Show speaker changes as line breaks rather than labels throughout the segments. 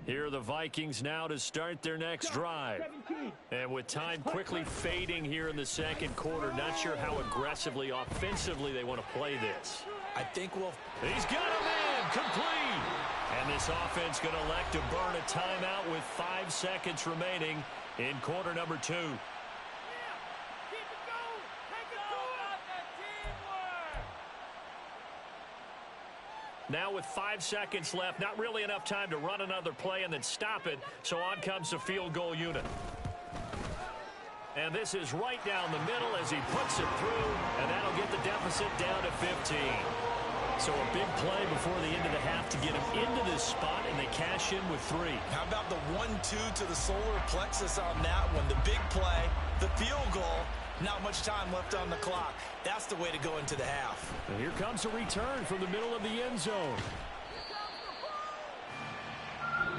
Here are the Vikings now to start their next drive. And with time quickly fading here in the second quarter, not sure how aggressively, offensively they want to play this.
I think
He's got a man, complete. And this offense going to elect to burn a timeout with 5 seconds remaining in quarter number 2. Now with 5 seconds left, not really enough time to run another play and then stop it, so on comes the field goal unit. And this is right down the middle as he puts it through, and that'll get the deficit down to 15. So a big play before the end of the half to get him into this spot, and they cash in with 3.
How about the 1-2 to the solar plexus on that one? The big play, the field goal. Not much time left on the clock. That's the way to go into the half.
And here comes a return from the middle of the end zone.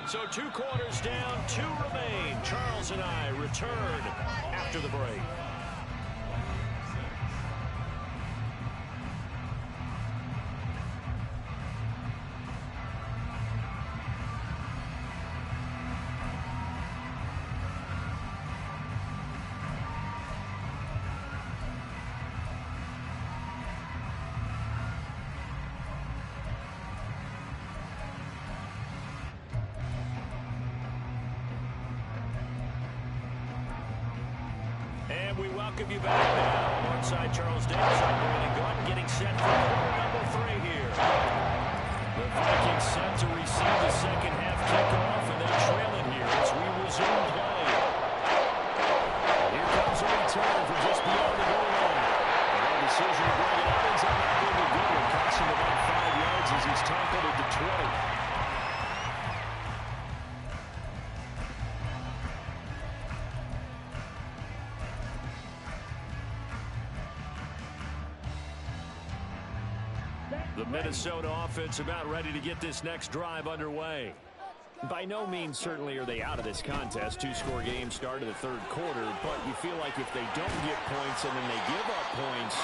So 2 quarters down, 2 remain. Charles and I return after the break. And we welcome you back now. Alongside Charles Davis, I'm Brandon Gaudin, getting set for quarter number 3 here. The Vikings set to receive the second half kickoff, and they trail it here as we resume play. Here comes a return from just beyond the goal line. And a decision to bring it up inside that big a good one. Costs him about 5 yards as he's tackled at the 20. The Minnesota offense about ready to get this next drive underway. By no means certainly are they out of this contest. 2-score game start of the third quarter, but you feel like if they don't get points and then they give up points,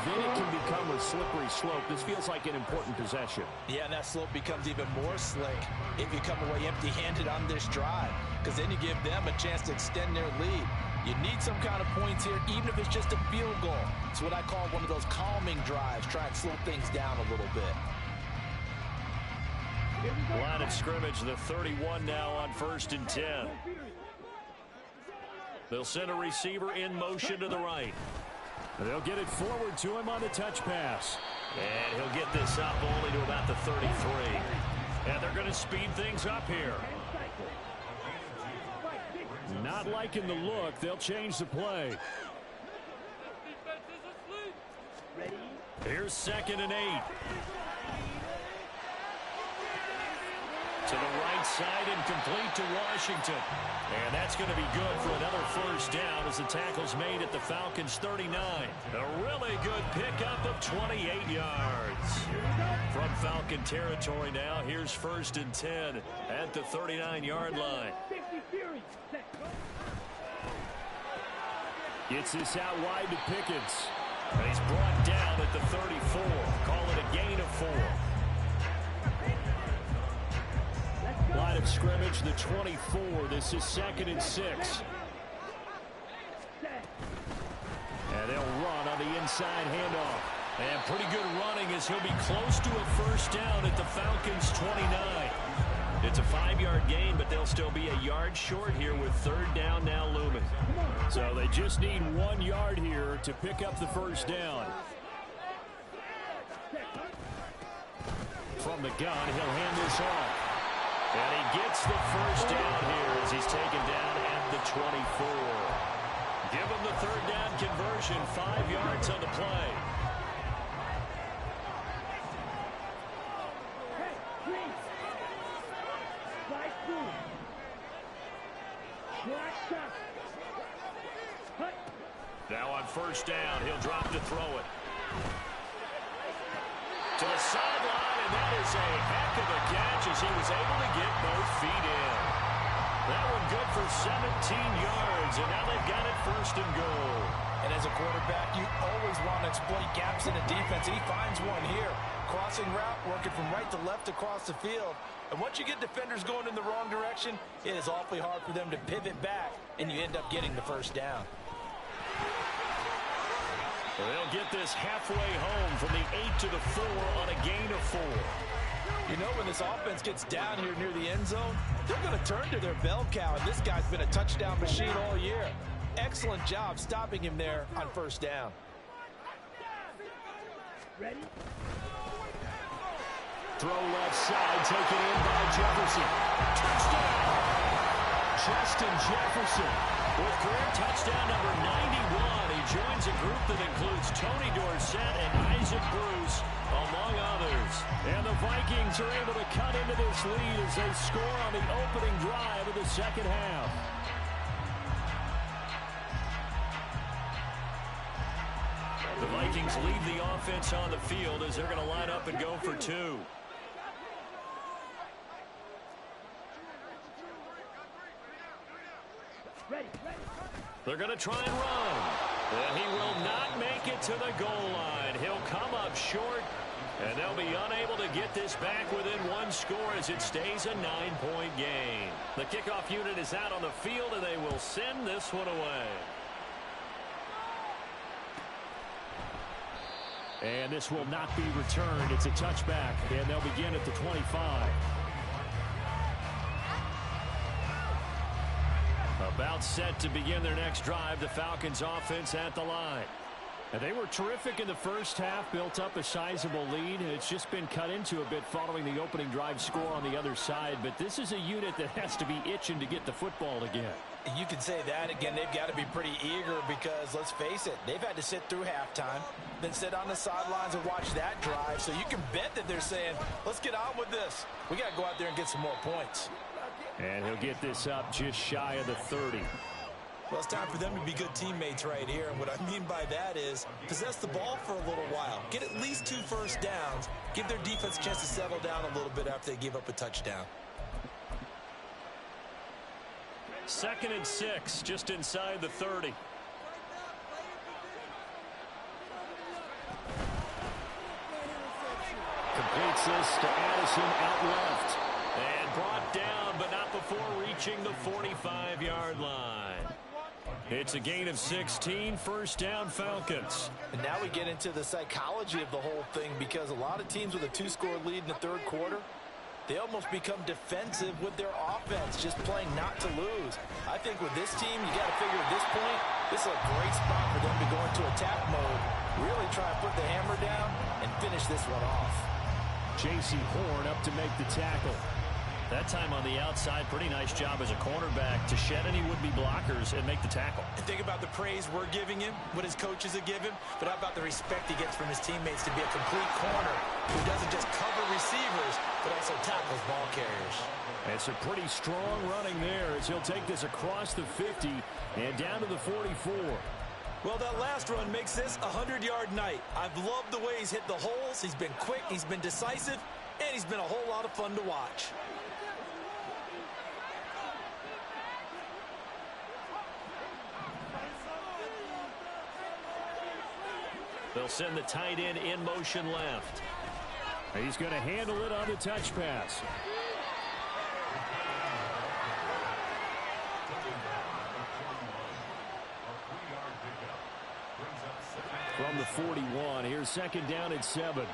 then it can become a slippery slope. This feels like an important possession.
Yeah, and that slope becomes even more slick if you come away empty-handed on this drive, because then you give them a chance to extend their lead. You need some kind of points here, even if it's just a field goal. It's what I call one of those calming drives. Try and slow things down a little bit.
Line of scrimmage, the 31 now on 1st and 10. They'll send a receiver in motion to the right. They'll get it forward to him on the touch pass. And he'll get this up only to about the 33. And they're going to speed things up here. Not liking the look. They'll change the play. Here's 2nd and 8. To the right side and complete to Washington. And that's going to be good for another first down as the tackle's made at the Falcons' 39. A really good pickup of 28 yards. From Falcon territory now, here's 1st and 10 at the 39-yard line. Gets this out wide to Pickens. And he's brought down at the 34. Call it a gain of 4. Line of scrimmage, the 24. This is 2nd and 6. And they'll run on the inside handoff. And pretty good running as he'll be close to a first down at the Falcons' 29. It's a 5-yard gain, but they'll still be a yard short here with 3rd down now looming. So they just need 1 yard here to pick up the first down. From the gun, he'll hand this off. And he gets the first down here as he's taken down at the 24. Give him the 3rd down conversion, 5 yards on the play. Now on first down, he'll drop to throw it. To the sideline, and that is a heck of a catch as he was able to get both feet in. That one good for 17 yards, and now they've got it 1st and goal.
And as a quarterback, you always want to exploit gaps in the defense. He finds one here. Crossing route, working from right to left across the field. And once you get defenders going in the wrong direction, it is awfully hard for them to pivot back, and you end up getting the first down.
They'll get this halfway home from the 8 to the 4 on a gain of 4.
You know, when this offense gets down here near the end zone, they're going to turn to their bell cow, and this guy's been a touchdown machine all year. Excellent job stopping him there on first down.
Ready?
Throw left side, taken in by Jefferson. Touchdown! Justin Jefferson with career touchdown number 91. He joins a group that includes Tony Dorsett and Isaac Bruce, among others. And the Vikings are able to cut into this lead as they score on the opening drive of the second half. The Vikings leave the offense on the field as they're going to line up and go for 2. They're going to try and run. And he will not make it to the goal line. He'll come up short, and they'll be unable to get this back within one score as it stays a 9-point game. The kickoff unit is out on the field, and they will send this one away. And this will not be returned. It's a touchback, and they'll begin at the 25. About set to begin their next drive, the Falcons offense at the line. And they were terrific in the first half, built up a sizable lead, and it's just been cut into a bit following the opening drive score on the other side. But this is a unit that has to be itching to get the football again.
You can say that again. They've got to be pretty eager because, let's face it, they've had to sit through halftime, then sit on the sidelines and watch that drive. So you can bet that they're saying, let's get on with this. We got to go out there and get some more points.
And he'll get this up just shy of the 30.
Well, it's time for them to be good teammates right here. And what I mean by that is possess the ball for a little while. Get at least 2 first downs. Give their defense a chance to settle down a little bit after they give up a touchdown.
2nd and 6, just inside the 30. Completes this to Addison out left. And brought down, but not before reaching the 45-yard line. It's a gain of 16, first down Falcons.
And now we get into the psychology of the whole thing because a lot of teams with a 2-score lead in the third quarter, they almost become defensive with their offense, just playing not to lose. I think with this team, you got to figure at this point, this is a great spot for them to go into attack mode, really try and put the hammer down and finish this one off.
J.C. Horn up to make the tackle. That time on the outside, pretty nice job as a cornerback to shed any would-be blockers and make the tackle.
And think about the praise we're giving him, what his coaches are giving, but how about the respect he gets from his teammates to be a complete corner who doesn't just cover receivers, but also tackles ball carriers.
It's a pretty strong running there as he'll take this across the 50 and down to the 44.
Well, that last run makes this a 100-yard night. I've loved the way he's hit the holes. He's been quick, he's been decisive, and he's been a whole lot of fun to watch.
They'll send the tight end in motion left. He's going to handle it on the touch pass. From the 41, here's 2nd down and 7.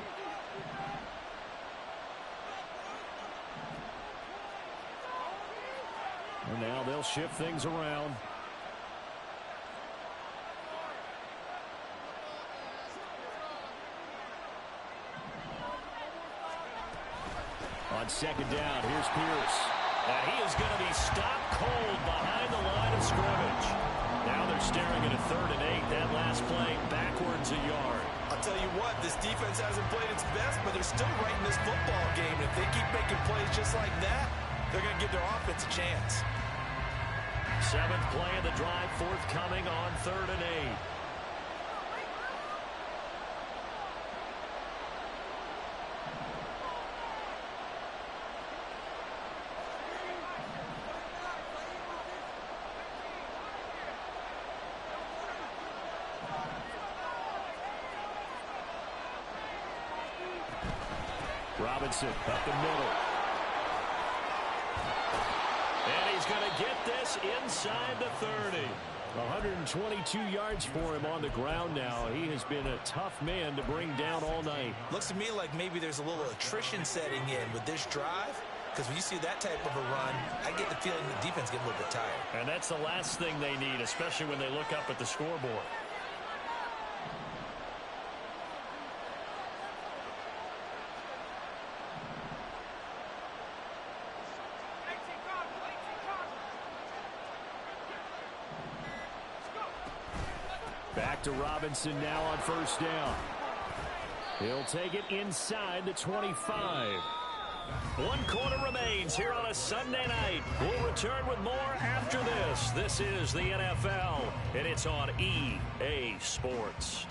And now they'll shift things around. On 2nd down, here's Pierce. And he is going to be stopped cold behind the line of scrimmage. Now they're staring at a 3rd and 8. That last play backwards a yard.
I'll tell you what, this defense hasn't played its best, but they're still right in this football game. And if they keep making plays just like that, they're going to give their offense a chance.
7th play of the drive, forthcoming on 3rd and 8. Robinson up the middle. he's going to get this inside the 30. 122 yards for him on the ground now. He has been a tough man to bring down all night.
Looks to me like maybe there's a little attrition setting in with this drive, because when you see that type of a run, I get the feeling the defense gets a little bit tired.
And that's the last thing they need, especially when they look up at the scoreboard. Back to Robinson now on first down. He'll take it inside the 25. 1 quarter remains here on a Sunday night. We'll return with more after this. This is the NFL, and it's on EA Sports.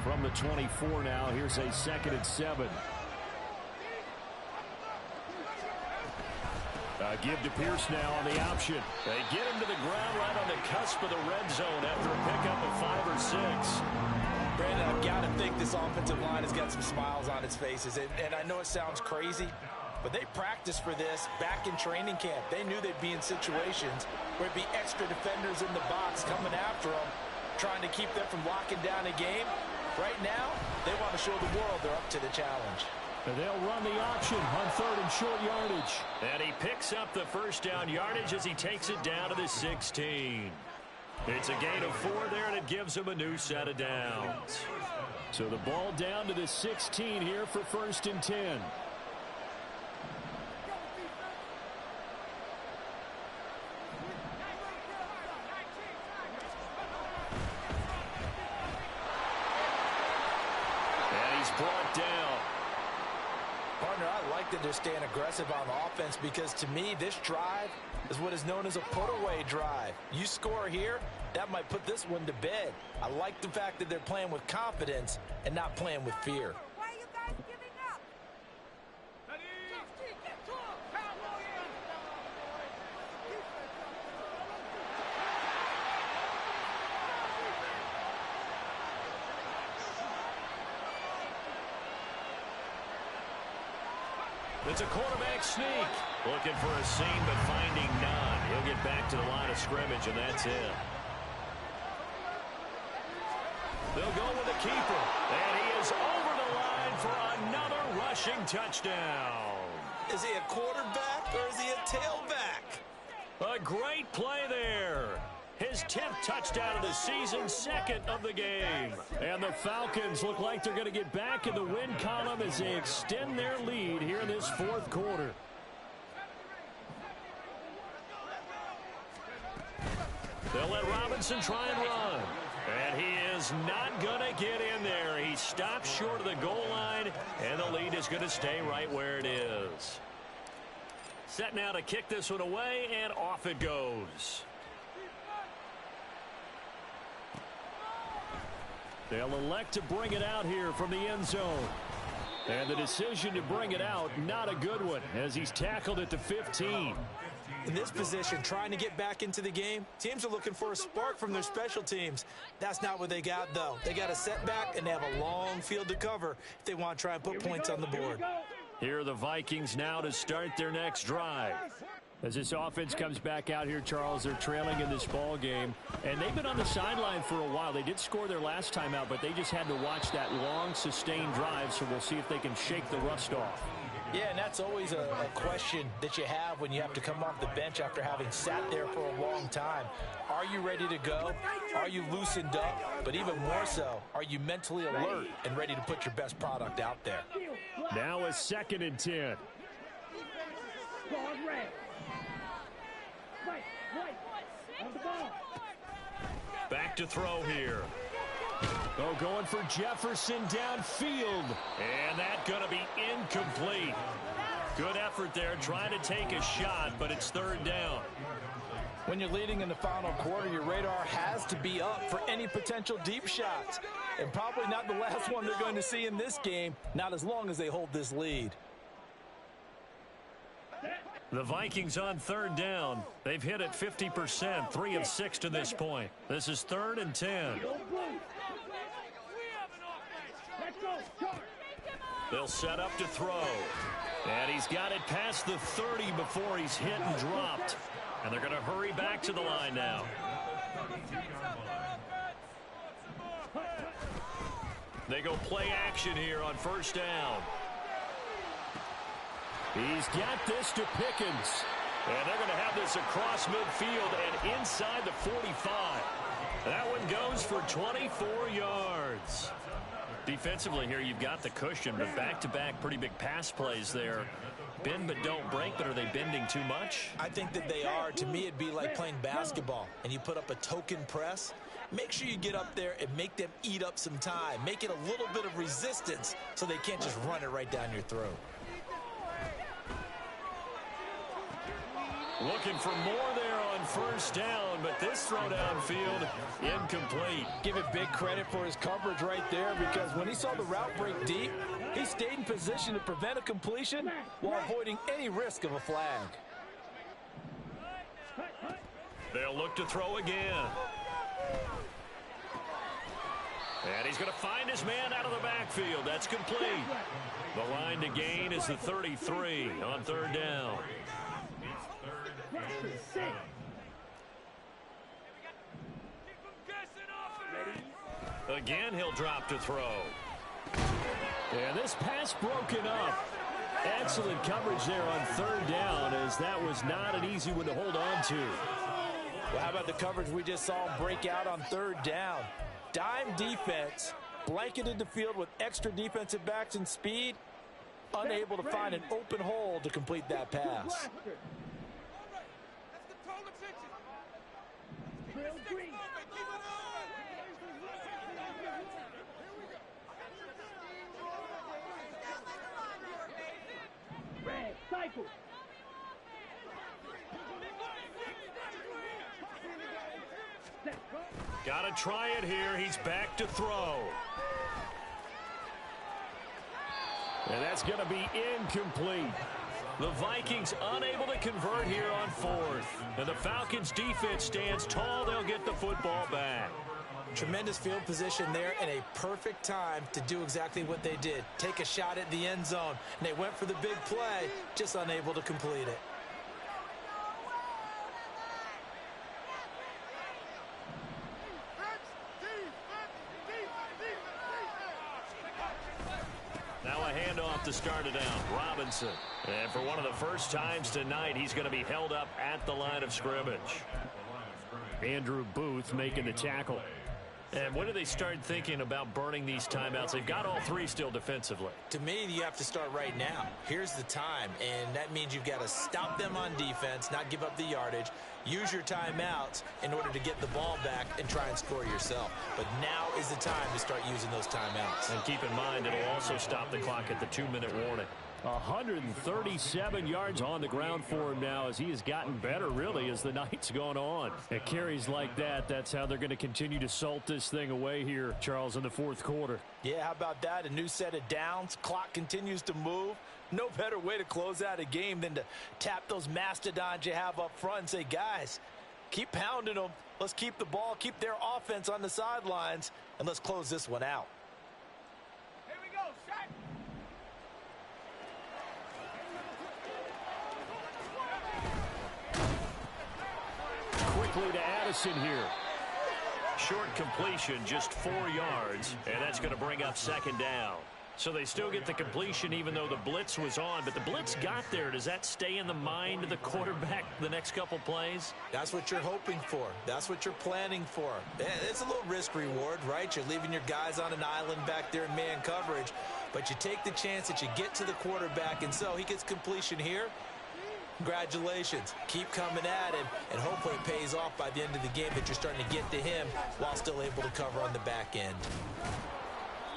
From the 24 now, here's a 2nd and 7. Give to Pierce now on the option. They get him to the ground right on the cusp of the red zone after a pickup of 5 or 6.
Brandon, I've got to think this offensive line has got some smiles on its faces. And I know it sounds crazy, but they practiced for this back in training camp. They knew they'd be in situations where it'd be extra defenders in the box coming after them, trying to keep them from locking down a game. Right now, they want to show the world they're up to the challenge.
And they'll run the option on 3rd and short yardage. And he picks up the first down yardage as he takes it down to the 16. It's a gain of 4 there, and it gives him a new set of downs. So the ball down to the 16 here for 1st and 10. Brought down.
Partner, I like that they're staying aggressive on offense, because to me, this drive is what is known as a put-away drive. You score here, that might put this one to bed. I like the fact that they're playing with confidence and not playing with fear.
Why are you guys giving up?
It's a quarterback sneak. Looking for a seam, but finding none. He'll get back to the line of scrimmage, and that's it. They'll go with the keeper. And he is over the line for another rushing touchdown.
Is he a quarterback or is he a tailback?
A great play there. His 10th touchdown of the season, 2nd of the game. And the Falcons look like they're going to get back in the win column as they extend their lead here in this 4th quarter. They'll let Robinson try and run. And he is not going to get in there. He stops short of the goal line, and the lead is going to stay right where it is. Set now to kick this one away, and off it goes. They'll elect to bring it out here from the end zone. And the decision to bring it out, not a good one, as he's tackled at the 15.
In this position, trying to get back into the game, teams are looking for a spark from their special teams. That's not what they got, though. They got a setback, and they have a long field to cover if they want to try and put points on the board.
Here are the Vikings now to start their next drive. As this offense comes back out here, Charles, they're trailing in this ball game, and they've been on the sideline for a while. They did score their last time out, but they just had to watch that long, sustained drive, so we'll see if they can shake the rust off.
Yeah, and that's always a question that you have when you have to come off the bench after having sat there for a long time. Are you ready to go? Are you loosened up? But even more so, are you mentally alert and ready to put your best product out there?
Now a 2nd and 10. Back to throw here. Oh, going for Jefferson downfield. And that's going to be incomplete. Good effort there trying to take a shot, but it's 3rd down.
When you're leading in the final quarter, your radar has to be up for any potential deep shots. And probably not the last one they're going to see in this game, not as long as they hold this lead.
The Vikings on third down. They've hit it 50%, 3 of 6 to this point. This is 3rd and 10. They'll set up to throw. And he's got it past the 30 before he's hit and dropped. And they're going to hurry back to the line now. They go play action here on first down. He's got this to Pickens. And they're going to have this across midfield and inside the 45. That one goes for 24 yards. Defensively here, you've got the cushion, but back-to-back pretty big pass plays there. Bend but don't break, but are they bending too much?
I think that they are. To me, it'd be like playing basketball, and you put up a token press. Make sure you get up there and make them eat up some time. Make it a little bit of resistance so they can't just run it right down your throat.
Looking for more there on first down, but this throw downfield incomplete.
Give it big credit for his coverage right there, because when he saw the route break deep, he stayed in position to prevent a completion while avoiding any risk of a flag.
They'll look to throw again. And he's going to find his man out of the backfield. That's complete. The line to gain is the 33 on third down. Again, he'll drop to throw. And this pass broken up. Excellent coverage there on third down, as that was not an easy one to hold on to.
Well, how about the coverage we just saw him break out on third down? Dime defense, blanketed the field with extra defensive backs and speed, unable to find an open hole to complete that pass.
Got to try it here. He's back to throw. And that's going to be incomplete. The Vikings unable to convert here on fourth. And the Falcons defense stands tall. They'll get the football back.
Tremendous field position there and a perfect time to do exactly what they did. Take a shot at the end zone. And they went for the big play, just unable to complete it.
Now a handoff to start it out. Robinson. And for one of the first times tonight, he's going to be held up at the line of scrimmage. Andrew Booth making the tackle. And when do they start thinking about burning these timeouts? They've got all three still defensively.
To me, you have to start right now. Here's the time, and that means you've got to stop them on defense, not give up the yardage, use your timeouts in order to get the ball back and try and score yourself. But now is the time to start using those timeouts.
And keep in mind, it'll also stop the clock at the 2-minute warning.
137 yards on the ground for him now, as he has gotten better, really, as the night's gone on. At carries like that, that's how they're going to continue to salt this thing away here, Charles, in the fourth quarter.
Yeah, how about that? A new set of downs. Clock continues to move. No better way to close out a game than to tap those mastodons you have up front and say, guys, keep pounding them. Let's keep the ball, keep their offense on the sidelines, and let's close this one out.
Quickly to Addison here.
Short completion, just 4 yards, and that's going to bring up second down. So they still get the completion even though the blitz was on, but the blitz got there. Does that stay in the mind of the quarterback the next couple plays?
That's what you're hoping for. That's what you're planning for. It's a little risk reward, right? You're leaving your guys on an island back there in man coverage, but you take the chance that you get to the quarterback, and so he gets completion here. Congratulations. Keep coming at him, and hopefully it pays off by the end of the game that you're starting to get to him while still able to cover on the back end.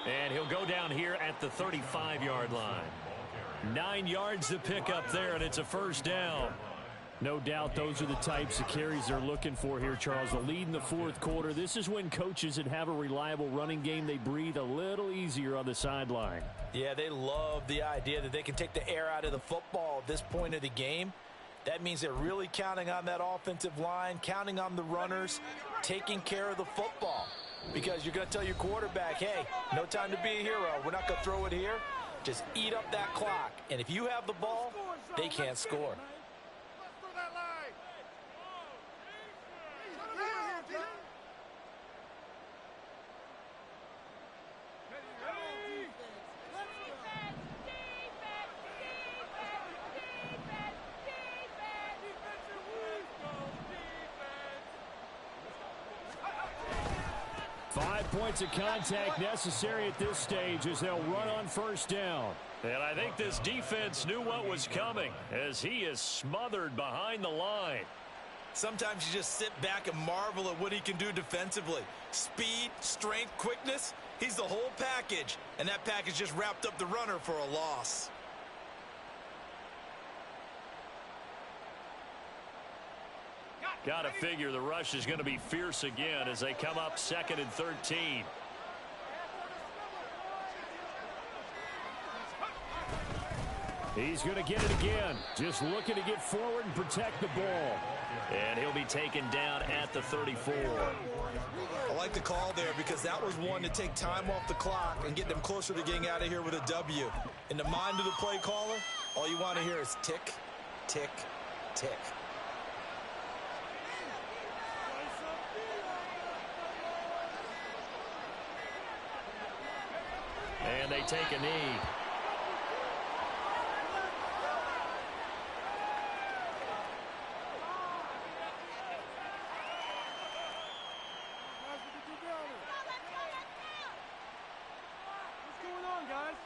And he'll go down here at the 35-yard line.
9 yards to pick up there, and it's a first down. No doubt those are the types of carries they're looking for here, Charles. The lead in the fourth quarter. This is when coaches that have a reliable running game, they breathe a little easier on the sideline.
Yeah, they love the idea that they can take the air out of the football at this point of the game. That means they're really counting on that offensive line, counting on the runners, taking care of the football. Because you're going to tell your quarterback, hey, no time to be a hero. We're not going to throw it here. Just eat up that clock. And if you have the ball, they can't score.
Points of contact necessary at this stage as they'll run on first down. And I think this defense knew what was coming as he is smothered behind the line.
Sometimes you just sit back and marvel at what he can do defensively. Speed, strength, quickness, he's the whole package. And that package just wrapped up the runner for a loss.
Got to figure the rush is going to be fierce again as they come up 2nd and 13. He's going to get it again. Just looking to get forward and protect the ball. And he'll be taken down at the 34.
I like the call there because that was one to take time off the clock and get them closer to getting out of here with a W. In the mind of the play caller, all you want to hear is tick, tick, tick.
And they take a knee.
What's going on, guys?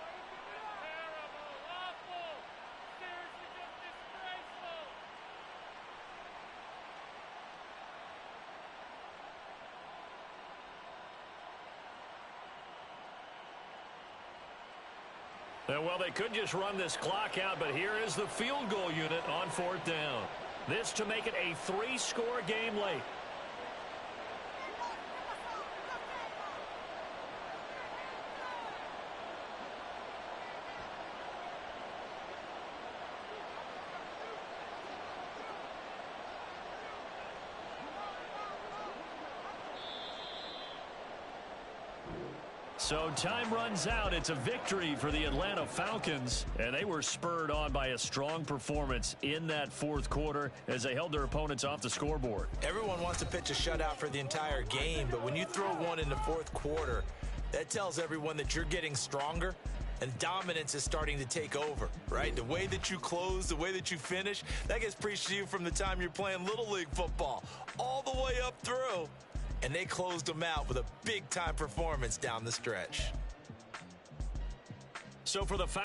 Well, they could just run this clock out, but here is the field goal unit on 4th down. This to make it a 3-score game late. So time runs out. It's a victory for the Atlanta Falcons, and they were spurred on by a strong performance in that fourth quarter as they held their opponents off the scoreboard.
Everyone wants to pitch a shutout for the entire game, but when you throw one in the fourth quarter, that tells everyone that you're getting stronger and dominance is starting to take over, right? The way that you close, the way that you finish, that gets preached to you from the time you're playing Little League football all the way up through. And they closed them out with a big-time performance down the stretch.
So for the